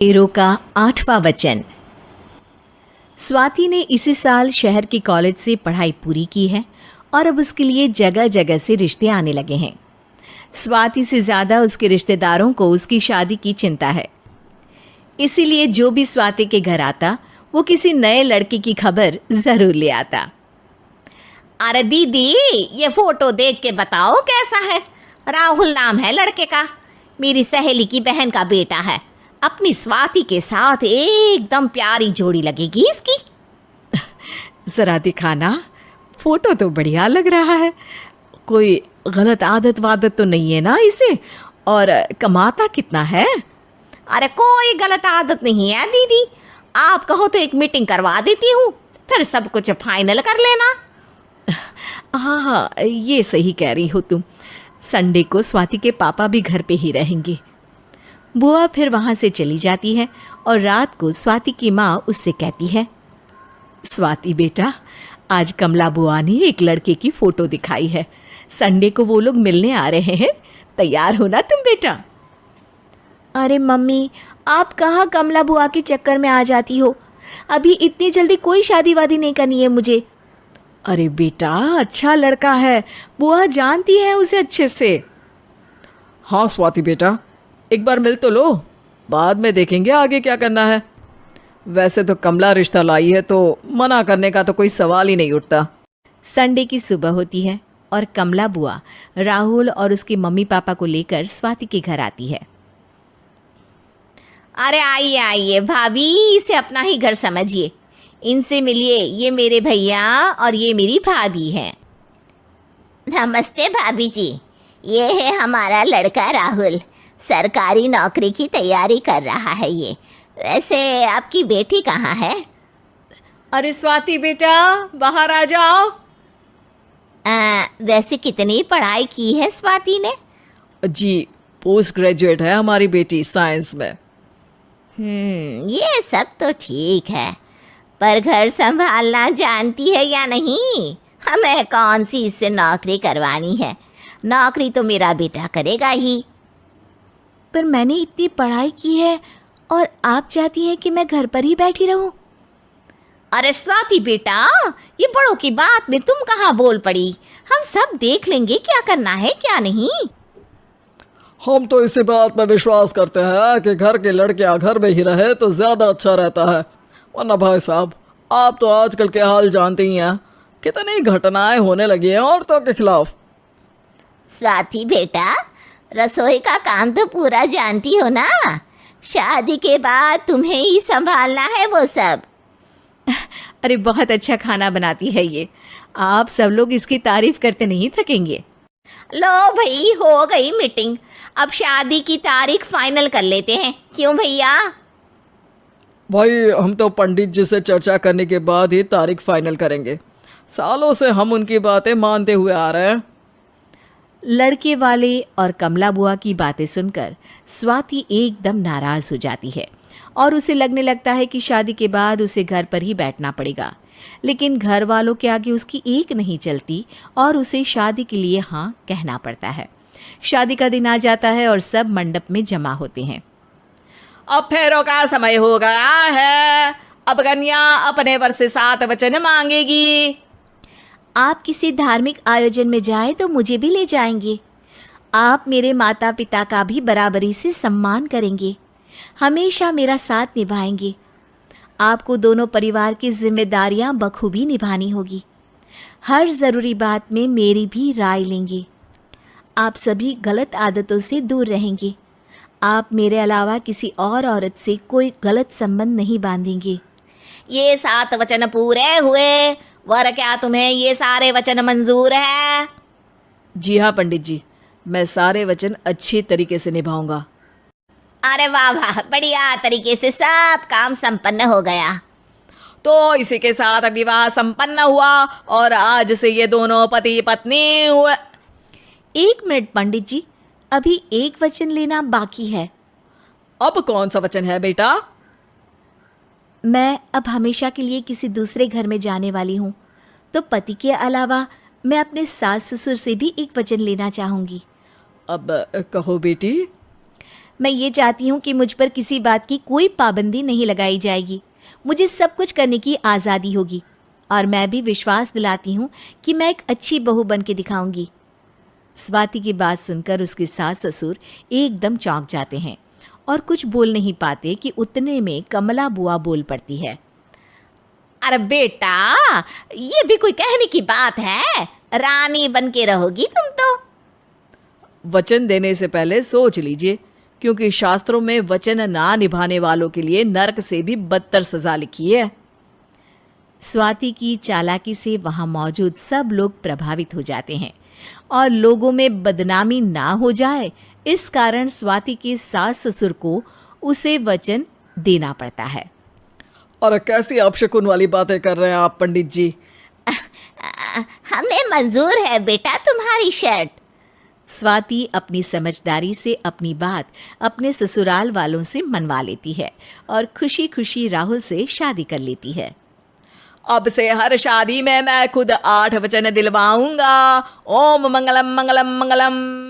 शेरों का 8वां वचन। स्वाति ने इसी साल शहर के कॉलेज से पढ़ाई पूरी की है और अब उसके लिए जगह जगह से रिश्ते आने लगे हैं। स्वाति से ज़्यादा उसके रिश्तेदारों को उसकी शादी की चिंता है। इसीलिए जो भी स्वाति के घर आता वो किसी नए लड़के की खबर ज़रूर ले आता। अरे दीदी, ये फोटो देख के बताओ कैसा है। राहुल नाम है लड़के का, मेरी सहेली की बहन का बेटा है। अपनी स्वाति के साथ एकदम प्यारी जोड़ी लगेगी इसकी। ज़रा दिखाना, फोटो तो बढ़िया लग रहा है। कोई गलत आदत वादत तो नहीं है ना इसे? और कमाता कितना है? अरे कोई गलत आदत नहीं है दीदी, आप कहो तो एक मीटिंग करवा देती हूँ, फिर सब कुछ फाइनल कर लेना। हाँ हाँ, ये सही कह रही हो तुम। संडे को स्वाति के पापा भी घर पे ही रहेंगे। बुआ फिर वहाँ से चली जाती है और रात को स्वाति की माँ उससे कहती है, स्वाति बेटा, आज कमला बुआ ने एक लड़के की फ़ोटो दिखाई है। संडे को वो लोग मिलने आ रहे हैं, तैयार हो ना तुम बेटा? अरे मम्मी, आप कहाँ कमला बुआ के चक्कर में आ जाती हो? अभी इतनी जल्दी कोई शादी वादी नहीं करनी है मुझे। अरे बेटा, अच्छा लड़का है, बुआ जानती है उसे अच्छे से। हाँ स्वाति बेटा, एक बार मिल तो लो, बाद में देखेंगे आगे क्या करना है। वैसे तो कमला रिश्ता लाई है तो मना करने का तो कोई सवाल ही नहीं उठता। संडे की सुबह होती है और कमला बुआ राहुल और उसके मम्मी पापा को लेकर स्वाति के घर आती है। अरे आइए आइए भाभी, इसे अपना ही घर समझिए। इनसे मिलिए, ये मेरे भैया और ये मेरी भाभी हैं। नमस्ते भाभी जी, ये है हमारा लड़का राहुल, सरकारी नौकरी की तैयारी कर रहा है ये। वैसे आपकी बेटी कहाँ है? अरे स्वाति बेटा, बाहर आ जाओ। वैसे कितनी पढ़ाई की है स्वाति ने? जी, पोस्ट ग्रेजुएट है हमारी बेटी साइंस में। ये सब तो ठीक है, पर घर संभालना जानती है या नहीं? हमें कौन सी इससे नौकरी करवानी है, नौकरी तो मेरा बेटा करेगा ही। पर मैंने इतनी पढ़ाई की है और आप चाहती हैं कि मैं घर पर ही बैठी रहूं? अरे स्वाति बेटा, ये बड़ों की बात में तुम कहाँ बोल पड़ी? हम सब देख लेंगे क्या करना है क्या नहीं। हम तो इसी बात पर विश्वास करते हैं कि घर के लड़कियां घर में ही रहे तो ज़्यादा अच्छा रहता है। वरना भाई साहब, आप तो आजकल के हाल जानते ही हैं, कितनी घटनाएं होने लगी हैं औरतों के खिलाफ। स्वाति बेटा, रसोई का काम तो पूरा जानती हो ना? शादी के बाद तुम्हें ही संभालना है वो सब। अरे बहुत अच्छा खाना बनाती है ये, आप सब लोग इसकी तारीफ करते नहीं थकेंगे। लो भाई, हो गई मीटिंग, अब शादी की तारीख फाइनल कर लेते हैं, क्यों भैया? भाई, हम तो पंडित जी से चर्चा करने के बाद ही तारीख फाइनल करेंगे। सालों से हम उनकी बातें मानते हुए आ रहे हैं। लड़के वाले और कमला बुआ की बातें सुनकर स्वाति एकदम नाराज हो जाती है और उसे लगने लगता है कि शादी के बाद उसे घर पर ही बैठना पड़ेगा। लेकिन घर वालों के आगे उसकी एक नहीं चलती और उसे शादी के लिए हाँ कहना पड़ता है। शादी का दिन आ जाता है और सब मंडप में जमा होते हैं। अब फेरों का समय हो गया है, अब कन्या अपने वर से 7 वचन मांगेगी। आप किसी धार्मिक आयोजन में जाएं तो मुझे भी ले जाएंगे। आप मेरे माता पिता का भी बराबरी से सम्मान करेंगे, हमेशा मेरा साथ निभाएंगे। आपको दोनों परिवार की जिम्मेदारियां बखूबी निभानी होगी। हर ज़रूरी बात में मेरी भी राय लेंगे। आप सभी गलत आदतों से दूर रहेंगे। आप मेरे अलावा किसी और औरत से कोई गलत संबंध नहीं बांधेंगे। ये 7 वचन पूरे हुए, वर क्या तुम्हें ये सारे वचन मंजूर है? जी हाँ पंडित जी, मैं सारे वचन अच्छी तरीके से निभाऊंगा। अरे वाह वाह, बढ़िया तरीके से सब काम संपन्न हो गया। तो इसी के साथ विवाह संपन्न हुआ और आज से ये दोनों पति पत्नी हुए। 1 मिनट पंडित जी, अभी एक वचन लेना बाकी है। अब कौन सा वचन है बेटा? मैं अब हमेशा के लिए किसी दूसरे घर में जाने वाली हूँ, तो पति के अलावा मैं अपने सास ससुर से भी एक वचन लेना चाहूँगी। अब कहो बेटी। मैं ये चाहती हूँ कि मुझ पर किसी बात की कोई पाबंदी नहीं लगाई जाएगी। मुझे सब कुछ करने की आज़ादी होगी और मैं भी विश्वास दिलाती हूँ कि मैं एक अच्छी बहू बन के दिखाऊंगी। स्वाति की बात सुनकर उसके सास ससुर एकदम चौंक जाते हैं और कुछ बोल नहीं पाते कि उतने में कमला बुआ बोल पड़ती है। अरे बेटा, ये भी कोई कहने की बात है? रानी बन के रहोगी तुम तो। वचन देने से पहले सोच लीजिए, क्योंकि शास्त्रों में वचन ना निभाने वालों के लिए नरक से भी बदतर सजा लिखी है। स्वाति की चालाकी से वहां मौजूद सब लोग प्रभावित हो जाते हैं और लोगों में बदनामी ना हो जाए, इस कारण स्वाति के सास ससुर को उसे वचन देना पड़ता है। और कैसी अपशकुन वाली बातें कर रहे हैं आप पंडित जी? हमें मंजूर है बेटा तुम्हारी शर्त। स्वाति अपनी समझदारी से अपनी बात अपने ससुराल वालों से मनवा लेती है और खुशी खुशी राहुल से शादी कर लेती है। अब से हर शादी में मैं खुद 8 वचन दिलवाऊंगा। ओम मंगलम मंगलम मंगलम।